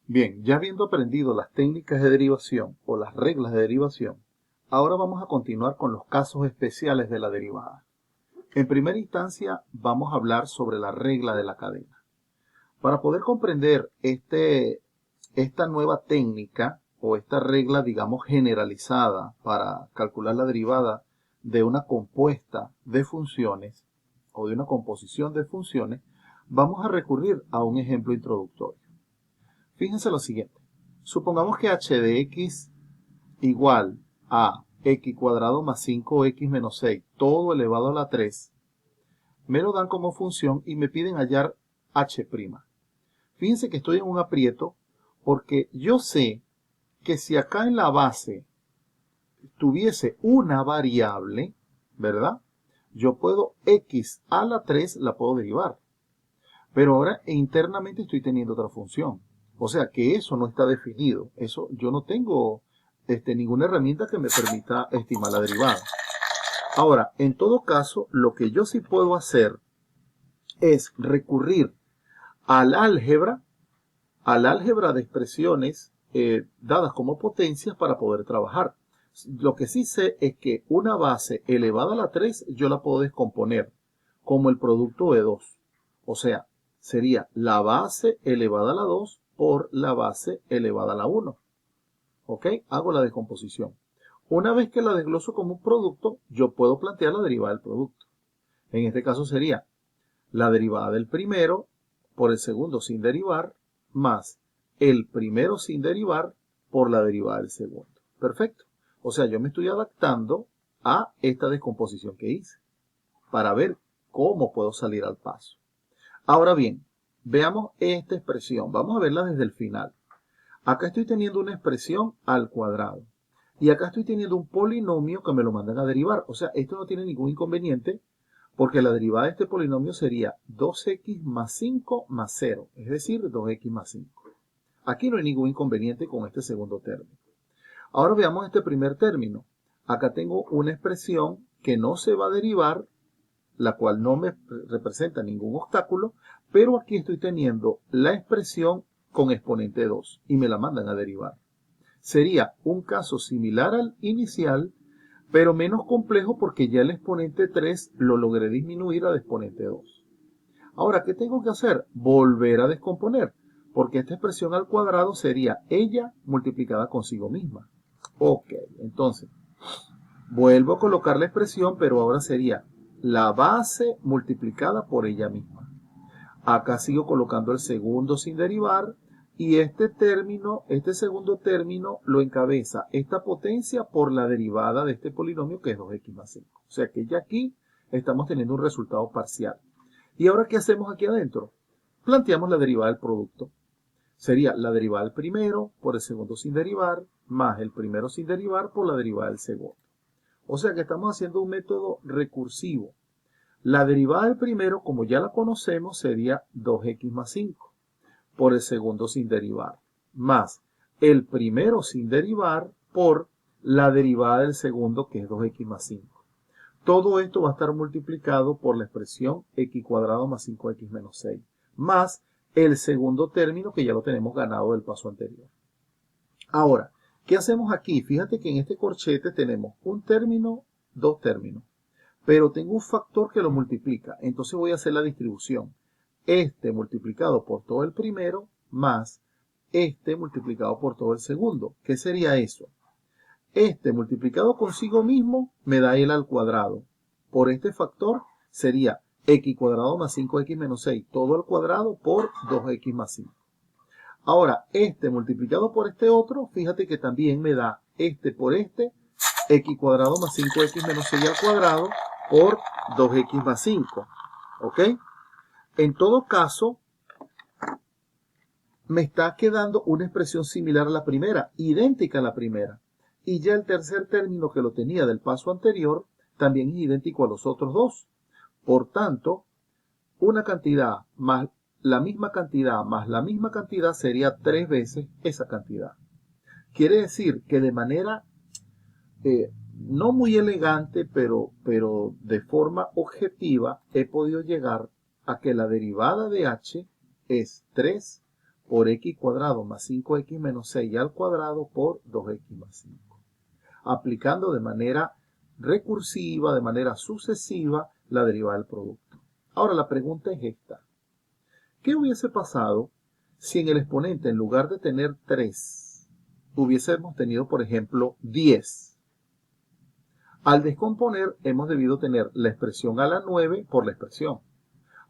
Bien, ya habiendo aprendido las técnicas de derivación o las reglas de derivación, ahora vamos a continuar con los casos especiales de la derivada. En primera instancia, vamos a hablar sobre la regla de la cadena. Para poder comprender esta nueva técnica o esta regla, digamos, generalizada para calcular la derivada de una compuesta de funciones o de una composición de funciones, vamos a recurrir a un ejemplo introductorio. Fíjense lo siguiente. Supongamos que h de x igual a x cuadrado más 5x menos 6, todo elevado a la 3, me lo dan como función y me piden hallar h'. Fíjense que estoy en un aprieto porque yo sé que si acá en la base tuviese una variable, ¿verdad? Yo puedo x a la 3 la puedo derivar. Pero ahora internamente estoy teniendo otra función. O sea que eso no está definido. Eso yo no tengo ninguna herramienta que me permita estimar la derivada. Ahora, en todo caso, lo que yo sí puedo hacer es recurrir al álgebra de expresiones dadas como potencias para poder trabajar. Lo que sí sé es que una base elevada a la 3 yo la puedo descomponer como el producto de 2. O sea, sería la base elevada a la 2 por la base elevada a la 1. ¿Ok? Hago la descomposición. Una vez que la desgloso como un producto, yo puedo plantear la derivada del producto. En este caso sería la derivada del primero por el segundo sin derivar, más el primero sin derivar por la derivada del segundo. Perfecto. O sea, yo me estoy adaptando a esta descomposición que hice para ver cómo puedo salir al paso. Ahora bien, veamos esta expresión. Vamos a verla desde el final. Acá estoy teniendo una expresión al cuadrado. Y acá estoy teniendo un polinomio que me lo mandan a derivar. O sea, esto no tiene ningún inconveniente porque la derivada de este polinomio sería 2x más 5 más 0, es decir, 2x más 5. Aquí no hay ningún inconveniente con este segundo término. Ahora veamos este primer término. Acá tengo una expresión que no se va a derivar, la cual no me representa ningún obstáculo, pero aquí estoy teniendo la expresión con exponente 2 y me la mandan a derivar. Sería un caso similar al inicial, pero menos complejo porque ya el exponente 3 lo logré disminuir al exponente 2. Ahora, ¿qué tengo que hacer? Volver a descomponer, porque esta expresión al cuadrado sería ella multiplicada consigo misma. Ok, entonces, vuelvo a colocar la expresión, pero ahora sería la base multiplicada por ella misma. Acá sigo colocando el segundo sin derivar, y este segundo término lo encabeza esta potencia por la derivada de este polinomio que es 2x más 5. O sea que ya aquí estamos teniendo un resultado parcial. ¿Y ahora qué hacemos aquí adentro? Planteamos la derivada del producto. Sería la derivada del primero por el segundo sin derivar, más el primero sin derivar por la derivada del segundo. O sea que estamos haciendo un método recursivo. La derivada del primero, como ya la conocemos, sería 2x más 5 por el segundo sin derivar, más el primero sin derivar por la derivada del segundo, que es 2x más 5. Todo esto va a estar multiplicado por la expresión x cuadrado más 5x menos 6, más el segundo término que ya lo tenemos ganado del paso anterior. Ahora, ¿qué hacemos aquí? Fíjate que en este corchete tenemos un término, dos términos, pero tengo un factor que lo multiplica, entonces voy a hacer la distribución. Este multiplicado por todo el primero más este multiplicado por todo el segundo. ¿Qué sería eso? Este multiplicado consigo mismo me da el al cuadrado. Por este factor sería x cuadrado más 5x menos 6, todo al cuadrado por 2x más 5. Ahora, este multiplicado por este otro, fíjate que también me da este por este, x cuadrado más 5x menos 6 al cuadrado por 2x más 5. ¿Ok? En todo caso, me está quedando una expresión similar a la primera, idéntica a la primera. Y ya el tercer término que lo tenía del paso anterior también es idéntico a los otros dos. Por tanto, una cantidad más la misma cantidad sería 3 veces esa cantidad. Quiere decir que de manera no muy elegante, pero de forma objetiva, he podido llegar a que la derivada de h es 3 por x cuadrado más 5x menos 6 al cuadrado por 2x más 5. Aplicando de manera recursiva, de manera sucesiva, la derivada del producto. Ahora la pregunta es esta. ¿Qué hubiese pasado si en el exponente, en lugar de tener 3, hubiésemos tenido, por ejemplo, 10? Al descomponer, hemos debido tener la expresión a la 9 por la expresión.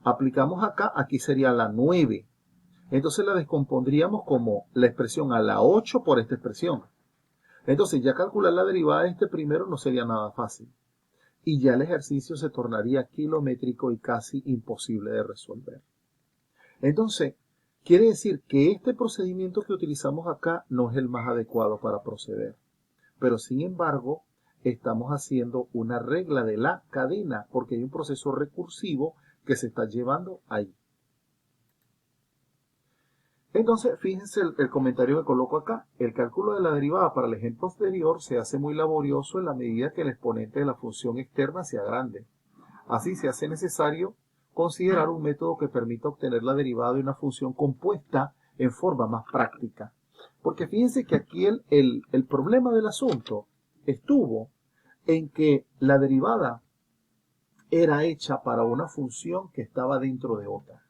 Aplicamos acá, aquí sería la 9. Entonces la descompondríamos como la expresión a la 8 por esta expresión. Entonces ya calcular la derivada de este primero no sería nada fácil. Y ya el ejercicio se tornaría kilométrico y casi imposible de resolver. Entonces, quiere decir que este procedimiento que utilizamos acá no es el más adecuado para proceder. Pero sin embargo, estamos haciendo una regla de la cadena porque hay un proceso recursivo que se está llevando ahí. Entonces, fíjense el comentario que coloco acá. El cálculo de la derivada para el ejemplo anterior se hace muy laborioso en la medida que el exponente de la función externa sea grande. Así se hace necesario considerar un método que permita obtener la derivada de una función compuesta en forma más práctica. Porque fíjense que aquí el problema del asunto estuvo en que la derivada era hecha para una función que estaba dentro de otra.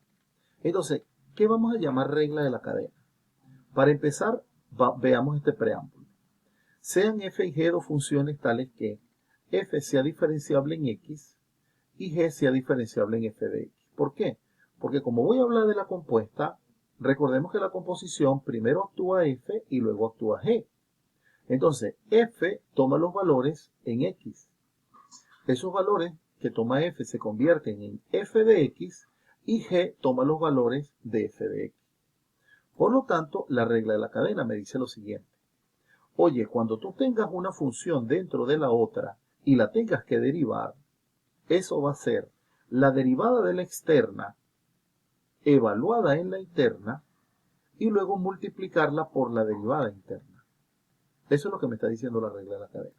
Entonces, ¿qué vamos a llamar regla de la cadena? Para empezar, veamos este preámbulo. Sean f y g dos funciones tales que f sea diferenciable en x y g sea diferenciable en f de x. ¿Por qué? Porque como voy a hablar de la compuesta, recordemos que la composición primero actúa f y luego actúa g. Entonces, f toma los valores en x. Esos valores que toma f se convierten en f de x y g toma los valores de f de x. Por lo tanto, la regla de la cadena me dice lo siguiente. Oye, cuando tú tengas una función dentro de la otra y la tengas que derivar, eso va a ser la derivada de la externa evaluada en la interna y luego multiplicarla por la derivada interna. Eso es lo que me está diciendo la regla de la cadena.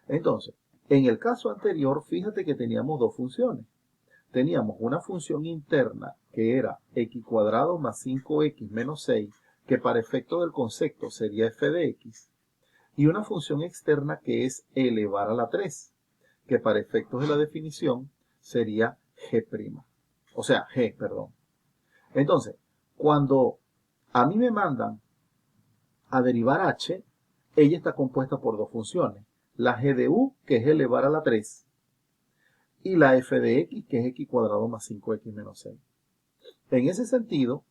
Entonces, en el caso anterior, fíjate que teníamos dos funciones. Teníamos una función interna que era x cuadrado más 5x menos 6, que para efecto del concepto sería f de x, y una función externa que es elevar a la 3, que para efectos de la definición sería g'. O sea, g, perdón. Entonces, cuando a mí me mandan a derivar h, ella está compuesta por dos funciones. La g de u, que es elevar a la 3, y la f de x, que es x cuadrado más 5x menos 6. En ese sentido,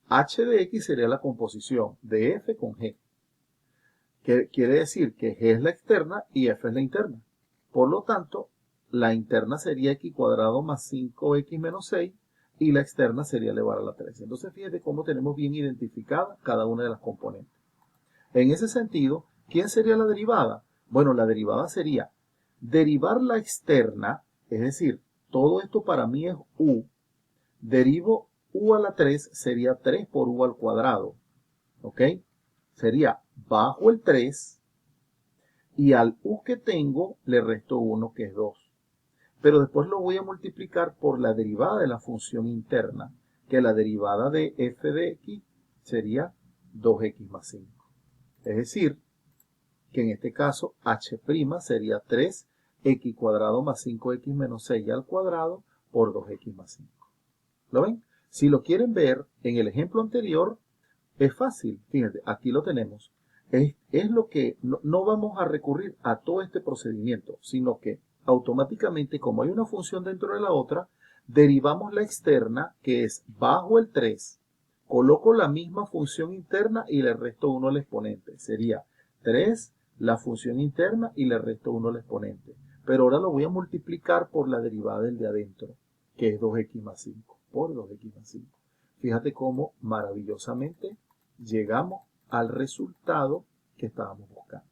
h de x sería la composición de f con g. Que quiere decir que g es la externa y f es la interna. Por lo tanto, la interna sería x cuadrado más 5x menos 6 y la externa sería elevar a la 3. Entonces, fíjate cómo tenemos bien identificada cada una de las componentes. En ese sentido, ¿quién sería la derivada? Bueno, la derivada sería derivar la externa, es decir, todo esto para mí es u. Derivo u a la 3 sería 3 por u al cuadrado. ¿Ok? Sería bajo el 3 y al u que tengo le resto 1 que es 2. Pero después lo voy a multiplicar por la derivada de la función interna, que la derivada de f de x sería 2x más 5. Es decir, que en este caso h' sería 3x cuadrado más 5x menos 6 al cuadrado por 2x más 5. ¿Lo ven? Si lo quieren ver, en el ejemplo anterior, es fácil. Fíjense, aquí lo tenemos. Es lo que no vamos a recurrir a todo este procedimiento, sino que automáticamente, como hay una función dentro de la otra, derivamos la externa, que es bajo el 3, coloco la misma función interna y le resto 1 al exponente. Sería 3 la función interna y le resto 1 al exponente. Pero ahora lo voy a multiplicar por la derivada del de adentro, que es 2x más 5, por 2x más 5. Fíjate cómo maravillosamente llegamos al resultado que estábamos buscando.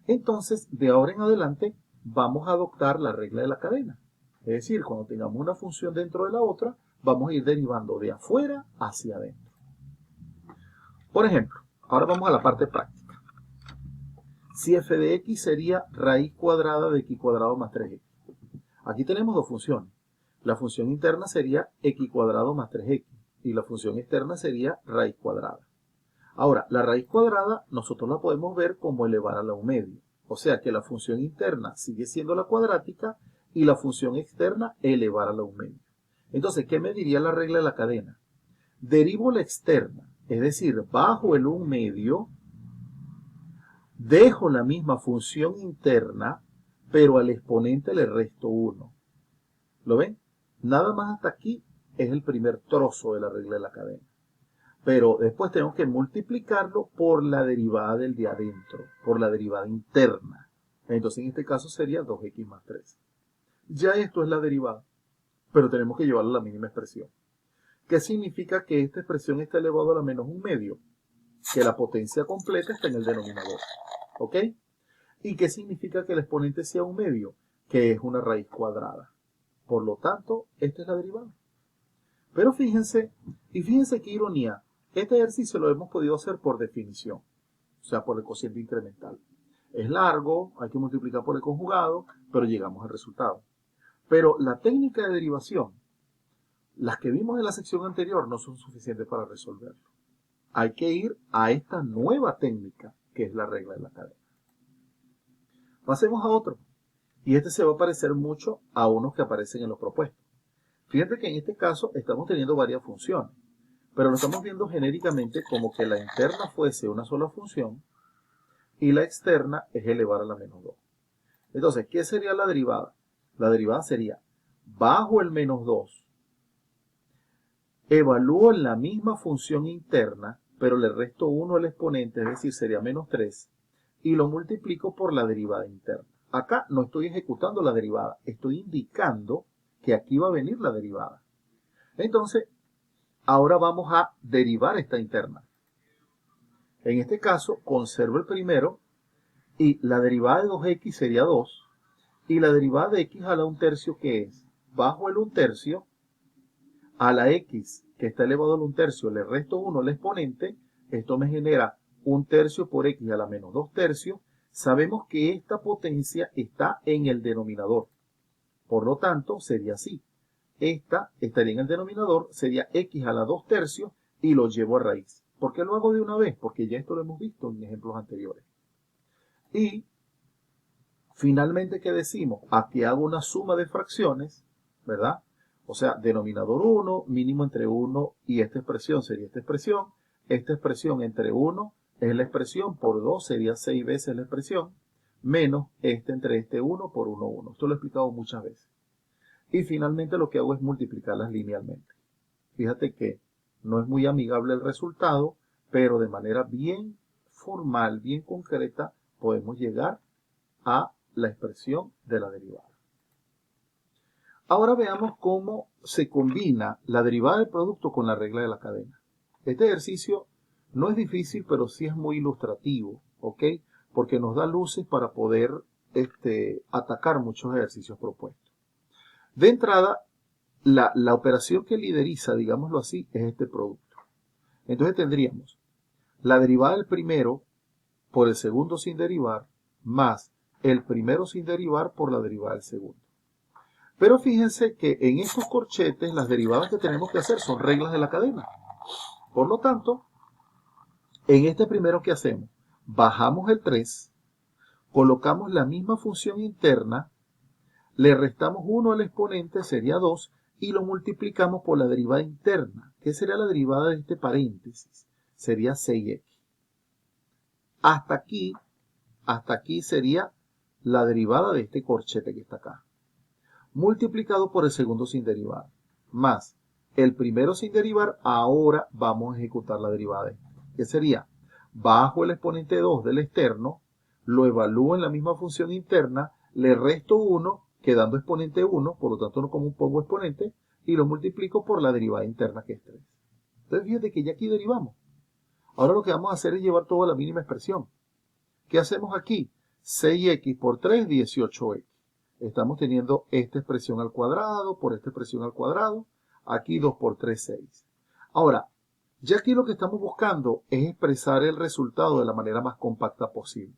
Entonces, de ahora en adelante, vamos a adoptar la regla de la cadena. Es decir, cuando tengamos una función dentro de la otra, vamos a ir derivando de afuera hacia adentro. Por ejemplo, ahora vamos a la parte práctica. Si f de x sería raíz cuadrada de x cuadrado más 3x. Aquí tenemos dos funciones. La función interna sería x cuadrado más 3x. y la función externa sería raíz cuadrada. Ahora, la raíz cuadrada nosotros la podemos ver como elevar a la 1/2. O sea que la función interna sigue siendo la cuadrática y la función externa elevar a la 1/2. Entonces, ¿qué me diría la regla de la cadena? Derivo la externa, es decir, bajo el 1/2, dejo la misma función interna, pero al exponente le resto 1. ¿Lo ven? Nada más hasta aquí es el primer trozo de la regla de la cadena. Pero después tenemos que multiplicarlo por la derivada del de adentro, por la derivada interna. Entonces en este caso sería 2x más 3. Ya esto es la derivada, pero tenemos que llevarlo a la mínima expresión. ¿Qué significa que esta expresión está elevado a la menos 1/2? Que la potencia completa está en el denominador. ¿Ok? ¿Y qué significa que el exponente sea 1/2? Que es una raíz cuadrada. Por lo tanto, esta es la derivada. Pero fíjense qué ironía, este ejercicio lo hemos podido hacer por definición, o sea, por el cociente incremental. Es largo, hay que multiplicar por el conjugado, pero llegamos al resultado. Pero la técnica de derivación, las que vimos en la sección anterior, no son suficientes para resolverlo. Hay que ir a esta nueva técnica, que es la regla de la cadena. Pasemos a otro, y este se va a parecer mucho a unos que aparecen en los propuestos. Fíjate que en este caso estamos teniendo varias funciones, pero lo estamos viendo genéricamente como que la interna fuese una sola función y la externa es elevar a la menos 2. Entonces, ¿qué sería la derivada? La derivada sería, bajo el menos 2, evalúo la misma función interna, pero le resto 1 al exponente, es decir, sería menos 3, y lo multiplico por la derivada interna. Acá no estoy ejecutando la derivada, estoy indicando que aquí va a venir la derivada. Entonces, ahora vamos a derivar esta interna. En este caso, conservo el primero y la derivada de 2x sería 2 y la derivada de x a la 1/3, que es bajo el 1/3 a la x que está elevado al 1/3 le resto 1 al exponente. Esto me genera 1/3 por x a la menos 2/3. Sabemos que esta potencia está en el denominador, por lo tanto sería así. Esta estaría en el denominador, sería x a la 2/3 y lo llevo a raíz. ¿Por qué lo hago de una vez? Porque ya esto lo hemos visto en ejemplos anteriores. Y finalmente, ¿qué decimos? Aquí hago una suma de fracciones, ¿verdad? O sea, denominador 1, mínimo entre 1 y esta expresión sería esta expresión. Esta expresión entre 1 es la expresión, por 2 sería 6 veces la expresión, menos este entre este 1 por 1, 1. Esto lo he explicado muchas veces. Y finalmente lo que hago es multiplicarlas linealmente. Fíjate que no es muy amigable el resultado, pero de manera bien formal, bien concreta, podemos llegar a la expresión de la derivada. Ahora veamos cómo se combina la derivada del producto con la regla de la cadena. Este ejercicio no es difícil, pero sí es muy ilustrativo, ¿ok? Porque nos da luces para poder atacar muchos ejercicios propuestos. De entrada, la operación que lideriza, digámoslo así, es este producto. Entonces tendríamos la derivada del primero por el segundo sin derivar, más el primero sin derivar por la derivada del segundo. Pero fíjense que en estos corchetes las derivadas que tenemos que hacer son reglas de la cadena. Por lo tanto, en este primero que hacemos, bajamos el 3, colocamos la misma función interna, le restamos 1 al exponente, sería 2, y lo multiplicamos por la derivada interna. ¿Qué sería la derivada de este paréntesis? Sería 6x. Hasta aquí sería la derivada de este corchete que está acá, multiplicado por el segundo sin derivar, más el primero sin derivar. Ahora vamos a ejecutar la derivada de este, que sería bajo el exponente 2 del externo, lo evalúo en la misma función interna, le resto 1, quedando exponente 1, por lo tanto no como pongo exponente, y lo multiplico por la derivada interna, que es 3. Entonces fíjate que ya aquí derivamos. Ahora lo que vamos a hacer es llevar todo a la mínima expresión. ¿Qué hacemos aquí? 6x por 3, 18x. Estamos teniendo esta expresión al cuadrado por esta expresión al cuadrado. Aquí 2 por 3, 6. Ahora, ya aquí lo que estamos buscando es expresar el resultado de la manera más compacta posible.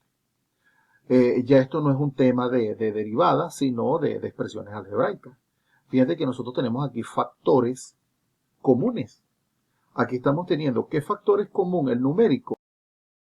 Ya esto no es un tema de derivadas, sino de expresiones algebraicas. Fíjate que nosotros tenemos aquí factores comunes. Aquí estamos teniendo qué factor es común el numérico